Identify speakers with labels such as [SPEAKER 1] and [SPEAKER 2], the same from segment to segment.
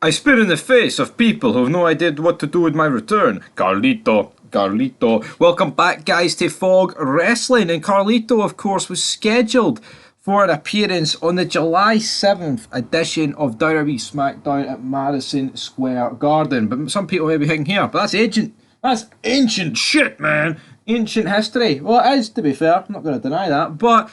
[SPEAKER 1] I spit in the face of people who have no idea what to do with my return. Carlito. Welcome back, guys, to Fog Wrestling. And Carlito, of course, was scheduled for an appearance on the July 7th edition of WWE SmackDown at Madison Square Garden. But some people may be thinking here, but that's ancient. That's ancient shit, man. Ancient history. Well, it is, to be fair. I'm not going to deny that. But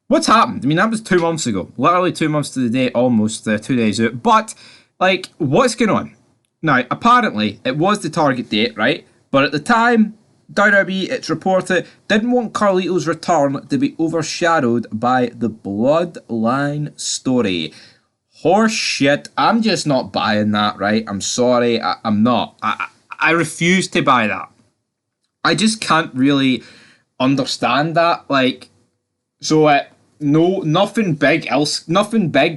[SPEAKER 1] what's happened? I mean, that was 2 months ago. Literally 2 months to the day, almost 2 days out. But, like, what's going on? Now, apparently, it was the target date, right? But at the time, WWE, it's reported, didn't want Carlito's return to be overshadowed by the Bloodline story. Horse shit. I'm just not buying that, right? I'm sorry. I'm not. I refuse to buy that. I just can't really understand that. Like, so nothing big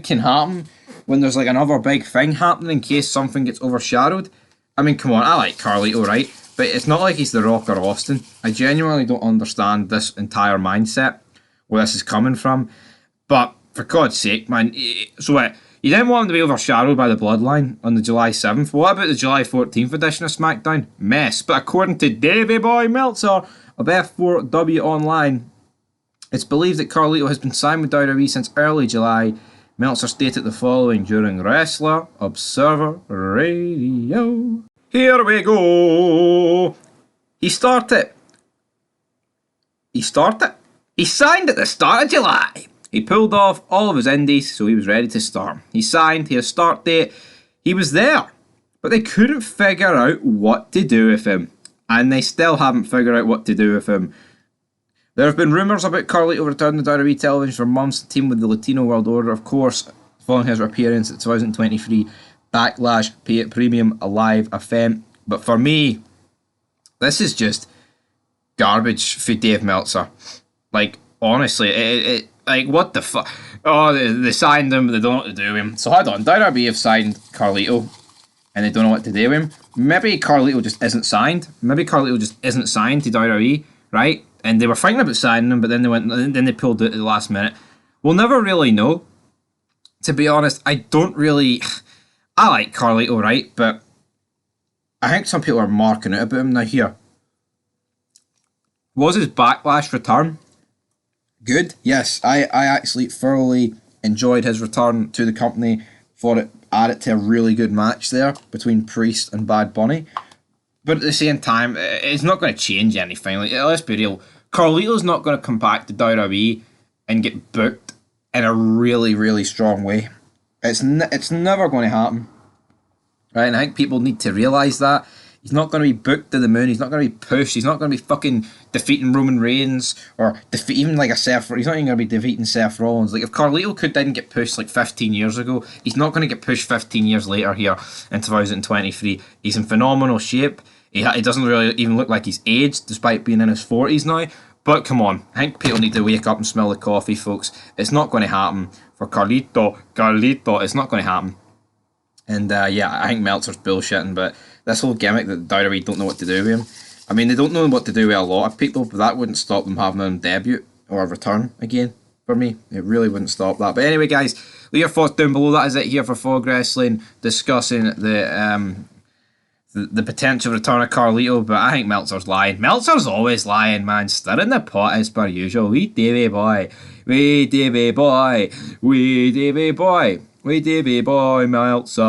[SPEAKER 1] can happen when there's like another big thing happening in case something gets overshadowed. I mean, come on, I like Carlito, right? But it's not like he's The Rock or Austin. I genuinely don't understand this entire mindset, where this is coming from. But for God's sake, man, so what? You didn't want him to be overshadowed by the Bloodline on the July 7th. What about the July 14th edition of SmackDown? Mess. But according to Davey Boy Meltzer of F4W Online, it's believed that Carlito has been signed with WWE since early July. Meltzer stated the following during Wrestler Observer Radio. Here we go. He signed at the start of July. He pulled off all of his indies, so he was ready to start. He signed, he had a start date, he was there. But they couldn't figure out what to do with him. And they still haven't figured out what to do with him. There have been rumours about Carlito returning to WWE television for months, teamed with the Latino World Order, of course, following his appearance at 2023 Backlash Premium Live event. But for me, this is just garbage for Dave Meltzer. Like, honestly, like, what the fuck? Oh, they signed him, they don't know what to do with him. So hold on, WWE have signed Carlito, and they don't know what to do with him. Maybe Carlito just isn't signed. Maybe Carlito just isn't signed to WWE, right? And they were thinking about signing him, but then they pulled it at the last minute. We'll never really know. To be honest, I like Carlito, right? But I think some people are marking out about him now. Here, was his Backlash return good? Yes, I actually thoroughly enjoyed his return to the company. Thought it added to a really good match there between Priest and Bad Bunny. But at the same time, it's not going to change anything. Like, let's be real. Carlito's not going to come back to WWE and get booked in a really, really strong way. It's never going to happen. Right? And I think people need to realise that. He's not going to be booked to the moon. He's not going to be pushed. He's not going to be fucking defeating Roman Reigns or even like a Seth. He's not even going to be defeating Seth Rollins. Like, if Carlito didn't get pushed like 15 years ago, he's not going to get pushed 15 years later here in 2023. He's in phenomenal shape. He doesn't really even look like he's aged, despite being in his 40s now. But come on, I think people need to wake up and smell the coffee, folks. It's not going to happen for Carlito. It's not going to happen. And yeah, I think Meltzer's bullshitting, but this whole gimmick that WWE don't know what to do with him. I mean, they don't know what to do with a lot of people, but that wouldn't stop them having him debut or a return again for me. It really wouldn't stop that. But anyway, guys, leave your thoughts down below. That is it here for Fog Wrestling, discussing the potential return of Carlito, but I think Meltzer's lying. Meltzer's always lying, man. Stirring the pot as per usual. Wee Davey boy. Wee Davey boy. Wee Davey boy. Wee Davey boy Meltzer.